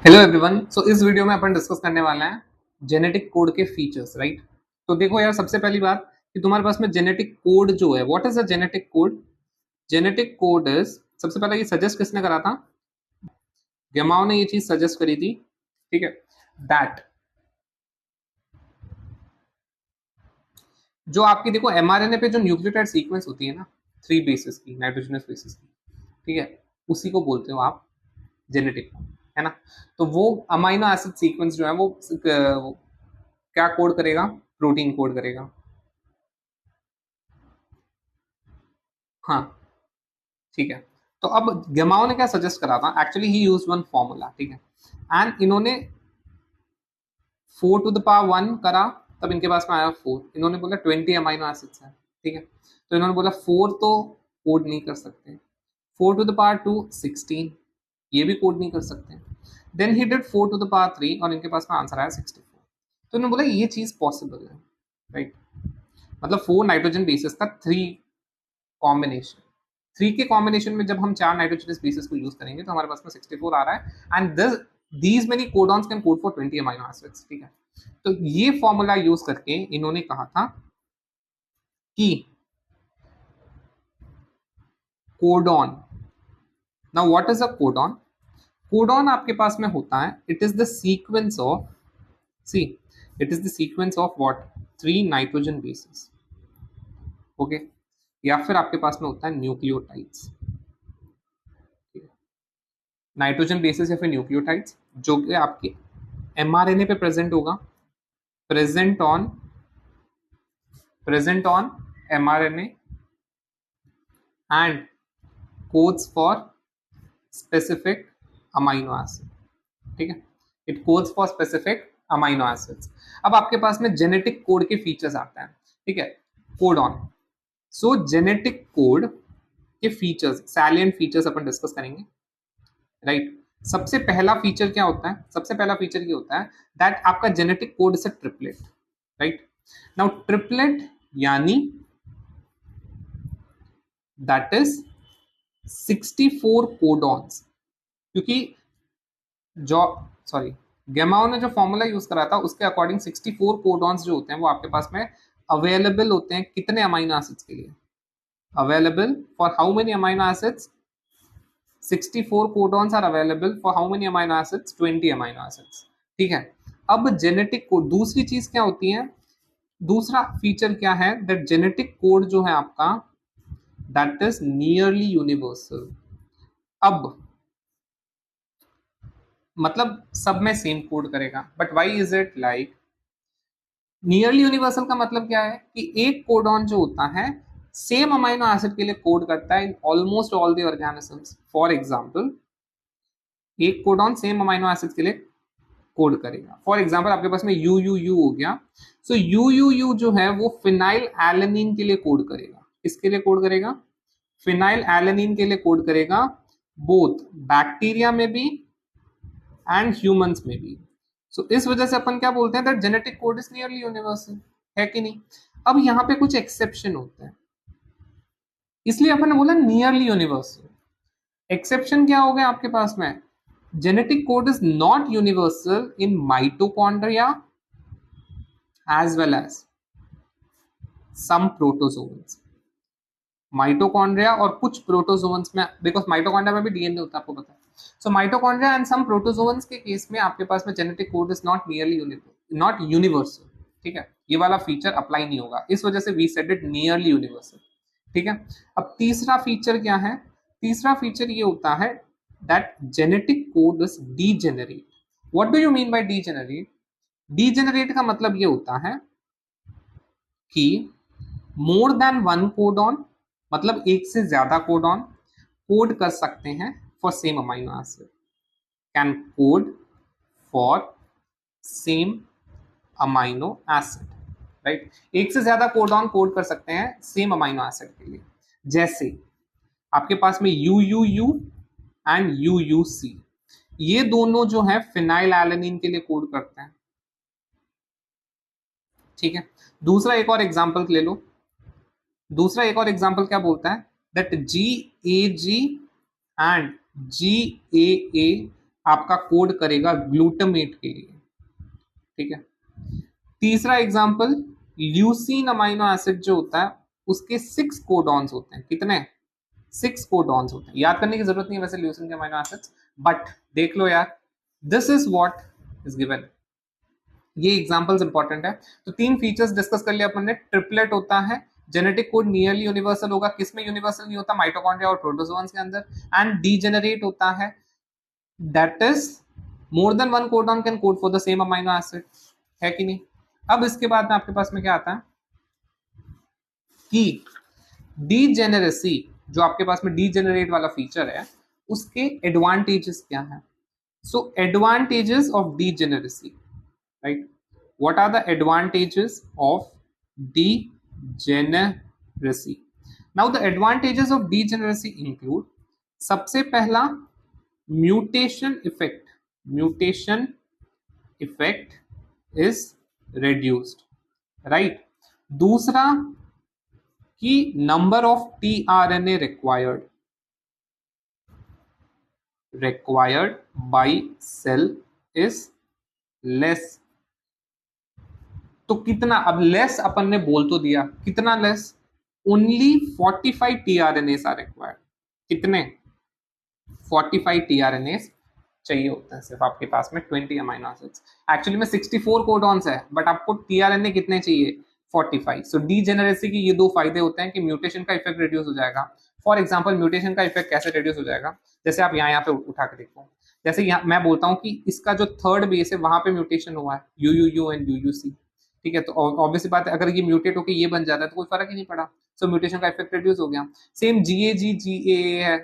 Hello everyone. सो इस video में अपन discuss करने वाले हैं जेनेटिक कोड के फीचर्स, राइट। तो देखो यार, सबसे पहली बात कि तुम्हारे पास में जेनेटिक कोड जो है, what is a genetic code? Genetic code is, सबसे पहले ये सजेस्ट किसने करा था? गेमाओ ने ये चीज सजेस्ट करी थी, ठीक है। दैट जो आपकी देखो एमआरएनए पे जो न्यूक्लियोटाइड सीक्वेंस होती है ना, 3 बेसिस की, नाइट्रोजनस बेसिस की, ठीक है, उसी को बोलते हो आप जेनेटिक, है ना। तो वो अमाइनो एसिड सीक्वेंस जो है वो क्या कोड करेगा? प्रोटीन कोड करेगा। हाँ, ठीक है। तो अब गेमाओ ने क्या सजेस्ट करा था? एक्चुअली ही यूज वन फॉर्मूला, ठीक है। एंड इन्होंने 4 to the power 1 करा, तब इनके पास में आया 4। इन्होंने बोला 20 अमाइनो एसिड्स है, ठीक है। तो इन्होंने बोला 4 तो कोड नहीं कर सकते, 4 to the power 2 16, ये भी कोड नहीं कर सकते। Then he did 4 to the power 3 और इनके पास में आंसर आया 64। तो इन्होंने बोला ये चीज पॉसिबल है, राइट। मतलब 4 नाइट्रोजन बेसिस का 3 कॉम्बिनेशन, 3 के कॉम्बिनेशन में जब हम 4 नाइट्रोजन बेसिस को यूज करेंगे तो हमारे पास में 64 आ रहा है। And this these many codons can code for 20 amino acids, ठीक है। तो ये फॉर्मूला यूज करके इन्होंने कहा था कि codon, now what is a codon? Codon आपके पास में होता है, it is the sequence of, see, it is the sequence of what, 3 nitrogen basis, okay. या फिर आपके पास में होता है न्यूक्लियोटाइड्स, नाइट्रोजन बेसिस या फिर न्यूक्लियोटाइड्स, जो कि आपके एमआरएनए पे प्रेजेंट होगा, present on present on mRNA and codes for specific amino acid, ठीक है। It codes for specific amino acids. अब आपके पास में जेनेटिक कोड के फीचर्स आते हैं, ठीक है। Code on, so genetic code के फीचर्स, सैलिएंट फीचर्स अपन डिस्कस करेंगे, राइट। सबसे पहला फीचर क्या होता है? सबसे पहला फीचर ये होता है दैट आपका genetic code is a triplet, right. Now triplet यानी दैट इज 64 कोडॉन्स, क्योंकि जो, सॉरी, गेमाओ ने जो फॉर्मूला यूज करा था उसके अकॉर्डिंग 64 कोडॉन्स जो होते हैं वो आपके पास में अवेलेबल होते हैं कितने अमाइनो एसिड्स के लिए? Available for how many amino acids? 64 codons are available for how many amino acids? 20 amino acids, ठीक है। अब जेनेटिक कोड, दूसरी चीज क्या होती है? दूसरा फीचर क्या है? दैट जेनेटिक कोड जो है आपका, दैट इज नियरली यूनिवर्सल। अब मतलब सब में सेम कोड करेगा, but why is it like nearly universal? का मतलब क्या है कि एक कोडॉन जो होता है सेम अमाइनो एसिड के लिए कोड करता है in almost all the organisms. For example, एक कोडॉन सेम अमाइनो एसिड के लिए कोड करेगा। फॉर एग्जाम्पल आपके पास में यू यू यू हो गया, सो यू यू यू जो है वो फिनाइल एलेनिन के लिए कोड करेगा। किसके लिए कोड करेगा? फिनाइल एलेनिन के लिए कोड करेगा, बोथ बैक्टीरिया में भी एंड ह्यूमंस में भी। सो इस वजह से अपन क्या बोलते हैं that genetic code is nearly universal, है कि नहीं। अब यहाँ पे कुछ एक्सेप्शन होते हैं, इसलिए अपन ने बोला नियरली यूनिवर्सल। एक्सेप्शन क्या हो गया आपके पास में? genetic code is not universal in mitochondria as well as some protozoans, mitochondria और कुछ प्रोटोजोन्स में, बिकॉज माइटोकॉन्ड्रिया में भी डीएनए होता है, आपको पता है। So mitochondria and some protozoans के केस में आपके पास में genetic code is not nearly not universal, ठीक है। ये वाला फीचर अप्लाई नहीं होगा, इस वजह से we said it nearly universal, ठीक है। अब तीसरा फीचर क्या है? तीसरा फीचर ये होता है that genetic code is degenerate. What do you mean by degenerate? Degenerate का मतलब ये होता है कि more than one codon, मतलब एक से ज्यादा कोडॉन कोड कर सकते हैं for same amino acid, can code for same amino acid, right. एक से ज्यादा कोडॉन कोड कर सकते हैं सेम अमाइनो एसिड के लिए। जैसे आपके पास में you you you and UUC, ये दोनों जो है फिनाइल एलेनिन के लिए कोड करते हैं, ठीक है। दूसरा एक और एग्जांपल ले लो, दूसरा एक और एग्जांपल क्या बोलता है दैट GAG एंड GAA आपका कोड करेगा ग्लूटामेट के लिए, ठीक है। तीसरा एग्जांपल, ल्यूसीन अमाइनो एसिड जो होता है उसके 6 कोडॉन्स होते हैं। कितने? 6 कोडॉन्स होते हैं। याद करने की जरूरत नहीं है वैसे ल्यूसीन के अमाइनो एसिड्स, बट देख लो यार, this is what is given. ये एग्जांपल्स इंपॉर्टेंट है। तो 3 फीचर्स डिस्कस कर लिया अपन ने। ट्रिपलेट होता है, जेनेटिक कोड नियरली यूनिवर्सल होगा, किसमें यूनिवर्सल नहीं होता? माइटोकॉन्ड्रिया और प्रोटोजोन्स के अंदर। एंड डीजेनरेट होता है, that is more than one codon can code for the same amino acid, है कि नहीं? अब इसके बाद में आपके पास में क्या आता है कि डीजेनरेसी, जो आपके पास में डीजेनरेट वाला फीचर है, उसके एडवांटेजेस क्या है? So advantages of degeneracy, right? What are the advantages of degeneracy? Now the advantages of degeneracy include, सबसे पहला mutation effect, mutation effect is reduced, right? दूसरा कि number of tRNA required by cell is less। तो कितना? अब less अपन ने बोल तो दिया, कितना less? Only 45 tRNAs are required. कितने? 45 tRNAs चाहिए होता है सिर्फ आपके पास में 20 अमाइनो एसिड्स। एक्चुअली में 64 कोडॉन्स है, बट आपको टीआरएनए कितने चाहिए? 45। सो डीजेनरेसी की ये 2 फायदे होते हैं कि म्यूटेशन का इफेक्ट रिड्यूस हो जाएगा। फॉर एग्जांपल म्यूटेशन का इफेक्ट कैसे रिड्यूस हो जाएगा? जैसे आप यहाँ पे उठा के देखो, जैसे यहाँ मैं बोलता हूँ कि इसका जो थर्ड बेस है वहां पे म्यूटेशन हुआ है, यूयूयू एंड यूयूसी, ठीक है। तो ऑब्वियसली बात है, अगर ये म्यूटेट होकर ये बन जाता है तो कोई फर्क ही नहीं पड़ा। सो म्यूटेशन का इफेक्ट रिड्यूस हो गया। सेम जीएजी जीए है,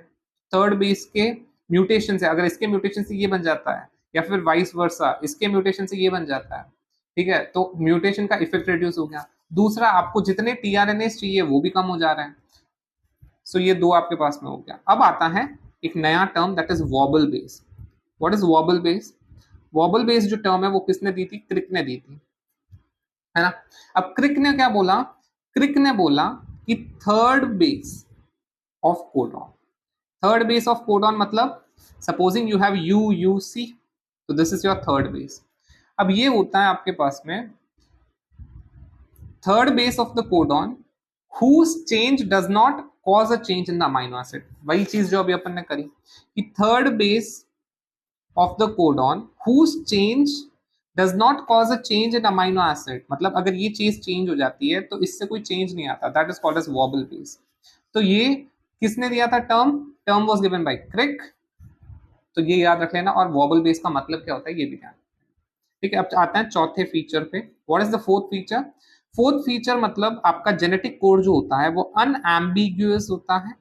थर्ड बेस के म्यूटेशन से, अगर इसके म्यूटेशन से ये बन जाता है या फिर वाइस वर्सा इसके म्यूटेशन से ये बन जाता है, ठीक है, तो म्यूटेशन का इफेक्ट रिड्यूस हो गया। दूसरा, आपको जितने टीआरएनए चाहिए वो भी कम हो जा रहे हैं। सो ये 2 आपके पास में हो गया। अब आता है एक नया term, that is vowel base. What is vowel base? Vowel base जो टर्म है वो किसने दी थी? क्रिक ने दी थी, है ना। अब क्रिक ने क्या बोला? क्रिक ने बोला कि third base of codon, third base of codon मतलब सपोजिंग यू हैव UUC, तो this is your third base. अब ये होता है आपके पास में third base of the codon whose change does not cause a change in the amino acid। वही चीज जो अभी अपन ने करी कि third base of the codon whose change does not cause a change in amino acid, मतलब अगर ये चीज चेंज हो जाती है तो इससे कोई चेंज नहीं आता, that is called as wobble base. तो ये किसने दिया था term? Term was given by Crick, तो ये याद रख लेना। और वॉबल बेस का मतलब क्या होता है ये भी ध्यान, ठीक है। अब आते हैं चौथे फीचर पे। What is the fourth feature? Fourth feature मतलब आपका जेनेटिक कोड जो होता है वो अनएम्बिगुअस होता है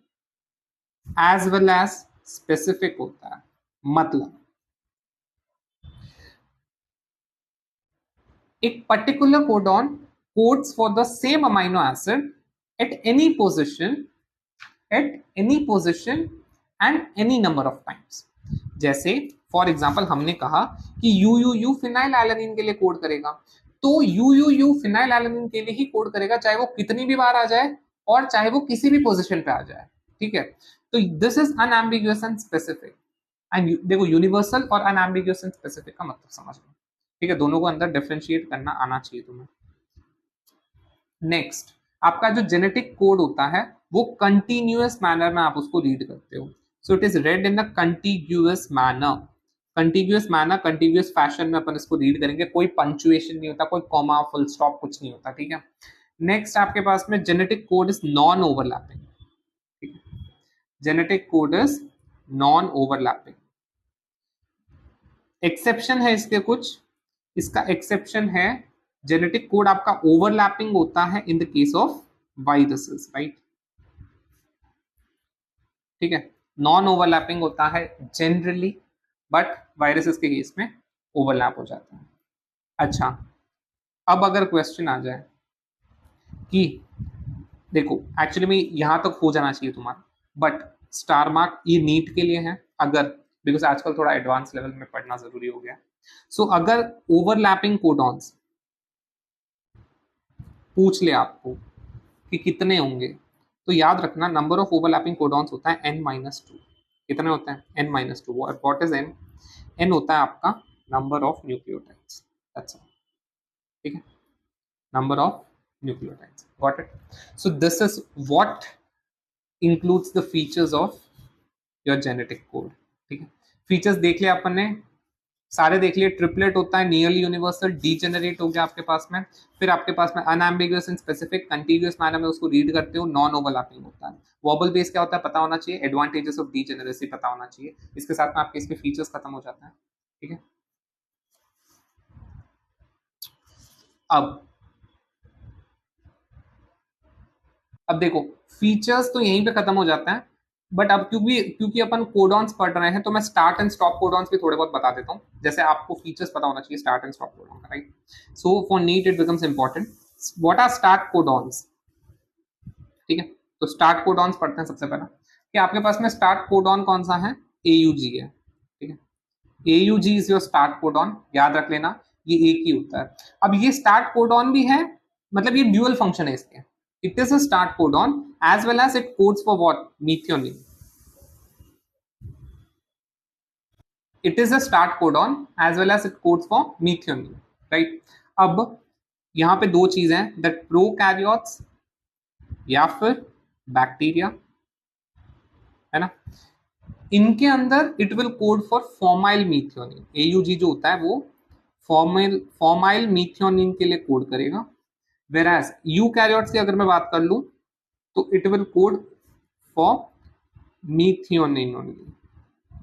एज वेल एज स्पेसिफिक होता है। मतलब एक particular codon codes for the same amino acid at any position and any number of times. जैसे फॉर एग्जाम्पल हमने कहा कि यूयूयू फिनाइल एलानिन के लिए कोड करेगा, तो यूयूयू फिनाइल एलानिन के लिए ही कोड करेगा, चाहे वो कितनी भी बार आ जाए और चाहे वो किसी भी पोजीशन पे आ जाए, ठीक है। तो this is unambiguous and specific. And देखो यूनिवर्सल और अनएम्बिगुअस एंड स्पेसिफिक का मतलब समझ लो, ठीक है। दोनों को अंदर डिफरेंशिएट करना आना चाहिए तुम्हें। नेक्स्ट, आपका जो जेनेटिक कोड होता है वो कंटिन्यूअस मैनर में आप उसको रीड करते हो। So it is red in a continuous manner, continuous manner, continuous fashion में अपन इसको रीड करेंगे। कोई पंक्चुएशन नहीं होता, कोई कॉमा फुल स्टॉप कुछ नहीं होता, ठीक है। नेक्स्ट आपके पास में genetic code is non overlapping, ठीक है। Genetic code is non overlapping. Exception है इसके कुछ, इसका एक्सेप्शन है जेनेटिक कोड आपका ओवरलैपिंग होता है in the case of viruses, right, ठीक है। नॉन ओवरलैपिंग होता है जनरली, बट वायरसेस के केस में ओवरलैप हो जाता है। अच्छा, अब अगर क्वेश्चन आ जाए कि देखो एक्चुअली में यहां तक हो जाना चाहिए तुम्हारा, बट स्टार मार्क ये नीट के लिए है, अगर बिकॉज आजकल थोड़ा एडवांस लेवल में पढ़ना जरूरी हो गया। सो अगर ओवरलैपिंग कोडॉन्स पूछ ले आपको कि कितने होंगे, तो याद रखना नंबर ऑफ ओवरलैपिंग कोडॉन्स होता है n-2। कितने होते हैं? n-2। What is n? n होता है आपका number of nucleotides, that's all, ठीक है, number of nucleotides, got it. So this is what includes the features of your genetic code, ठीक है। फीचर्स देख लिया अपन ने, सारे देख लिए। ट्रिपलेट होता है नियरली यूनिवर्सल, डीजेनरेट हो गया आपके पास में, फिर आपके पास में unambiguous and specific, continuous manner में उसको रीड करते हो, नॉन ओवरलैपिंग होता है। वॉबल बेस क्या होता है पता होना चाहिए, एडवांटेजेस ऑफ डीजेनरेसी पता होना चाहिए, इसके साथ में आपके इसके फीचर्स खत्म हो जाते हैं, ठीक है। अब देखो फीचर्स तो यहीं पे खत्म हो जाता है, बट अब क्योंकि क्योंकि अपन कोडॉन्स पढ़ रहे हैं तो मैं स्टार्ट एंड स्टॉप कोडॉन्स भी थोड़े बहुत बता देता हूँ, जैसे आपको फीचर्स पता होना चाहिए स्टार्ट एंड स्टॉप कोडॉन का, right. So for NEET it becomes important, what are start codons, ठीक है। तो स्टार्ट कोडॉन्स पढ़ते हैं सबसे पहला, कि आपके पास में स्टार्ट कोडॉन कौन सा है, AUG है, ठीक है। AUG is your start codon, याद रख लेना, ये एक ही होता है। अब ये स्टार्ट कोडॉन भी है, मतलब ये ड्यूअल फंक्शन है इसके, it is a start codon as well as it codes for what, methionine. It is a start codon as well as it codes for methionine, right। अब यहां पे दो चीजें हैं, that prokaryotes या फिर बैक्टीरिया, है ना, इनके अंदर it will code for formyl मीथियोनिन। AUG जो होता है वो फॉर्माइल मीथियोनिन के लिए कोड करेगा, वेराज यूकैरियोट्स की अगर मैं बात कर लूं तो it will code for मीथियोनिन only,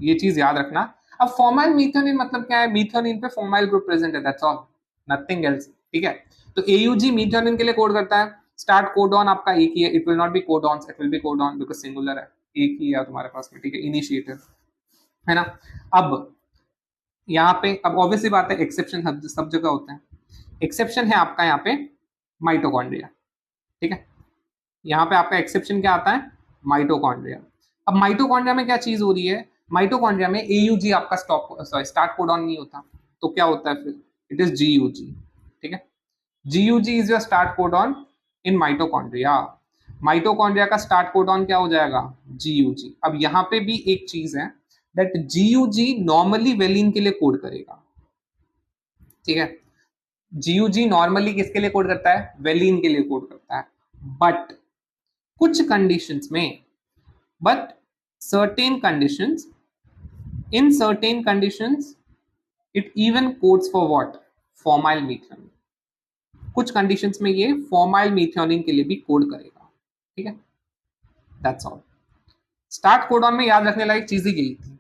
ये चीज याद रखना। अब फॉर्माइल मीथियोनिन मतलब क्या है, मीथियोनिन पे फॉर्माइल ग्रुप प्रेजेंट है, दैट्स ऑल, नथिंग एल्स, ठीक है। तो AUG मीथियोनिन के लिए कोड करता है, स्टार्ट कोडॉन आपका एक ही है, it will not be codons, it will be codon because singular है, एक ही है तुम्हारे पास में, ठीक है, इनिशिएटिव, है ना। अब यहाँ पे अब ऑब्वियसली बात है, एक्सेप्शन सब जगह होते हैं, एक्सेप्शन है आपका यहाँ पे माइटोकॉन्ड्रिया, ठीक है। यहाँ पे आपका एक्सेप्शन क्या आता है, माइटोकॉन्ड्रिया। अब माइटोकॉन्ड्रिया में क्या चीज हो रही है, माइटोकॉन्ड्रिया में AUG आपका स्टार्ट कोडॉन नहीं होता, तो क्या होता है फिर, इट इज GUG, ठीक है। GUG is your start codon in mitochondria, mitochondria का स्टार्ट कोडॉन क्या हो जाएगा, GUG। अब यहाँ पे भी एक चीज है, दैट GUG नॉर्मली वेलिन के लिए कोड करेगा, ठीक है। GUG नॉर्मली किसके लिए कोड करता है, वेलिन के लिए कोड करता है, बट कुछ कंडीशंस में, but certain conditions, in certain conditions it even codes for what, formyl methionine, कुछ कंडीशंस में ये फॉर्माइल मीथियोनिन के लिए भी कोड करेगा, ठीक है, दैट्स ऑल। स्टार्ट कोडॉन में याद रखने लायक चीज ही यही थी,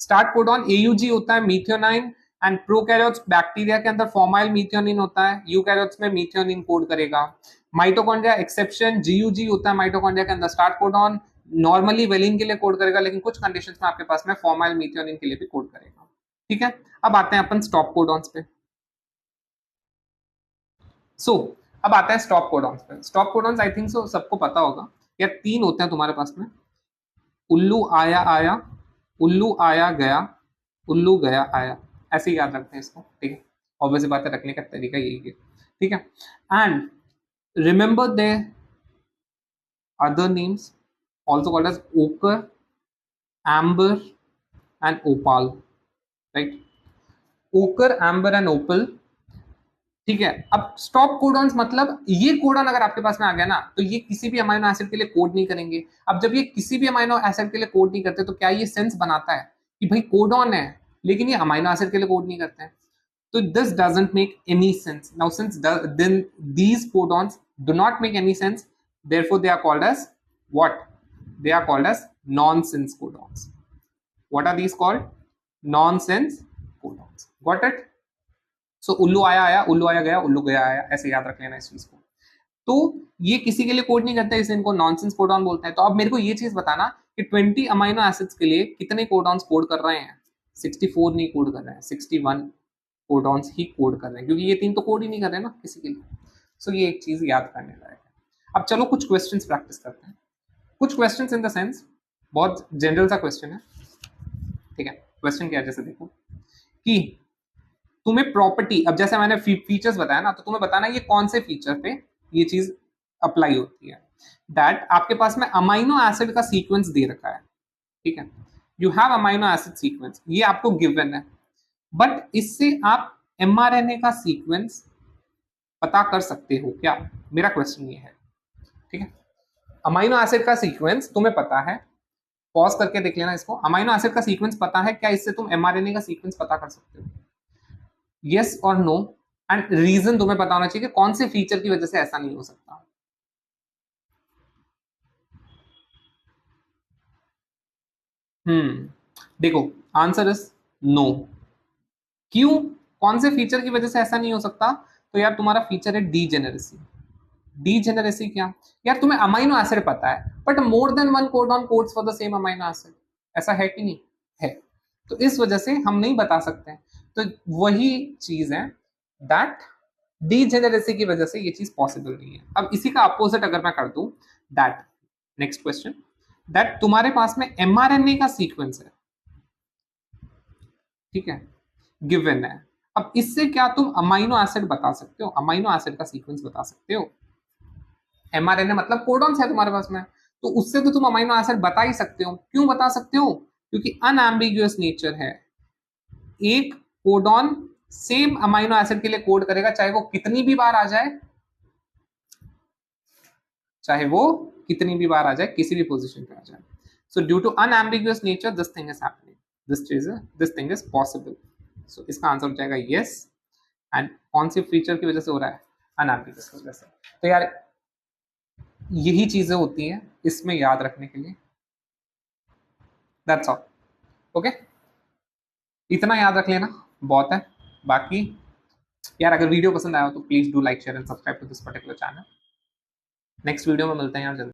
स्टार्ट कोडॉन AUG होता है मीथियोनाइन, एंड प्रोकैरियोट्स बैक्टीरिया के अंदर फॉर्माइल मीथियोनिन होता है, यूकैरियोट्स में मीथियोनिन कोड करेगा। माइटोकॉन्ड्रिया एक्सेप्शन, GUG होता है माइटोकॉन्ड्रिया के अंदर स्टार्ट कोडॉन, नॉर्मली वेलिन के लिए कोड करेगा, लेकिन कुछ कंडीशंस में आपके पास में फॉर्माइल मीथियोनिन के लिए भी कोड करेगा, ठीक है। अब आते हैं अपन स्टॉप कोडॉन्स पे। सो अब आता है स्टॉप कोडॉन्स पे। Stop codons I think so सबको पता होगा, या तीन होते हैं तुम्हारे पास में, उल्लू आया आया, उल्लू आया गया, उल्लू गया आया, ऐसे ही याद रखते हैं इसको, ठीक है। ऑब्वियसली बात है, रखने का तरीका यही है, ठीक है। And remember they other names also called as ochre, amber and opal, right, ochre, amber and opal, ठीक है। अब स्टॉप कोडॉन्स मतलब ये कोडॉन अगर आपके पास में आ गया ना, तो ये किसी भी अमाइनो एसिड के लिए कोड नहीं करेंगे। अब जब ये किसी भी अमाइनो एसिड के लिए कोड नहीं करते, तो क्या ये सेंस बनाता है कि भाई कोडॉन है लेकिन ये अमाइनो एसिड के लिए कोड नहीं करते हैं, तो this doesn't make any sense. Now since then these codons do not make any sense, therefore they are called as what, they are called as nonsense codons. What are these called, nonsense codons, got it। so उल्लू आया आया, उल्लू आया गया, उल्लू गया आया, ऐसे याद रख लेना इस चीज को। तो ये किसी के लिए कोड नहीं करता है, इसे इनको नॉनसेंस कोडॉन बोलते हैं। तो अब मेरे को ये चीज बताना कि 20 अमाइनो एसिड्स के लिए कितने कोडॉन्स कोड कर रहे हैं, 64 नहीं कोड कर रहे हैं, 61 कोडॉन्स ही कोड कर रहे हैं, क्योंकि ये तीन तो कोड ही नहीं कर रहे ना किसी के लिए। सो ये एक चीज याद करने लायक है। अब चलो कुछ क्वेश्चंस प्रैक्टिस करते हैं, कुछ क्वेश्चंस इन द सेंस बहुत जनरल सा क्वेश्चन है, ठीक है। क्वेश्चन क्या है, जैसे देखो कि तुम्हें प्रॉपर्टी, अब जैसे मैंने फीचर्स बताया ना, तो तुम्हें बताना ये कौन से फीचर पे ये चीज अप्लाई होती है। दैट आपके पास में अमाइनो एसिड का सीक्वेंस दे रखा है, ठीक है, you have amino acid sequence, ये आपको गिवन है। बट इससे आप mRNA का सीक्वेंस पता कर सकते हो क्या? मेरा क्वेश्चन ये है, ठीक है। अमाइनो एसिड का सीक्वेंस तुम्हें पता है, पॉज करके देख लेना इसको। अमाइनो एसिड का सीक्वेंस पता है क्या? इससे तुम mRNA का सीक्वेंस पता कर सकते हो? यस और नो, एंड रीजन तुम्हें पता होना चाहिए कि कौन से फीचर की वजह से ऐसा नहीं हो सकता। देखो, आंसर इज नो। क्यों? कौन से फीचर की वजह से ऐसा नहीं हो सकता? तो यार तुम्हारा फीचर है डीजेनेरेसी। डीजेनेरेसी क्या? यार तुम्हें अमाइनो एसिड पता है, but more than one codon codes for the same amino acid, ऐसा है कि नहीं है? तो इस वजह से हम नहीं बता सकते हैं। तो वही चीज है दैट डीजेनेरेसी की वजह से ये चीज पॉसिबल नहीं है। अब इसी का अपोजिट अगर मैं कर दूं, दैट नेक्स्ट क्वेश्चन, दैट तुम्हारे पास में एमआरएनए का सीक्वेंस है, ठीक है, गिवन है। अब इससे क्या तुम अमाइनो एसिड बता सकते हो? अमाइनो एसिड का सीक्वेंस बता सकते हो? एमआरएनए मतलब कोडॉन्स है तुम्हारे पास में, तो उससे तो तुम अमाइनो एसिड बता ही सकते हो। क्यों बता सकते हो? क्योंकि अनएम्बिगुअस नेचर है। एक कोडॉन सेम अमाइनो एसिड के लिए कोड करेगा, चाहे वो कितनी भी बार आ जाए, चाहे वो कितनी भी बार आ जाए, किसी भी पोजीशन पे आ जाए। So due to unambiguous nature this thing is happening, this thing is possible. सो इसका आंसर हो जाएगा यस। एंड कौन सी फीचर की वजह से हो रहा है? अनएम्बिगुअस की वजह से। तो यार यही चीजें होती हैं इसमें याद रखने के लिए। That's all. ओके, इतना याद रख लेना बहुत है। बाकी यार अगर वीडियो पसंद आया हो तो please do like share and subscribe to this particular channel. Next video में मिलते हैं यार जल्दी।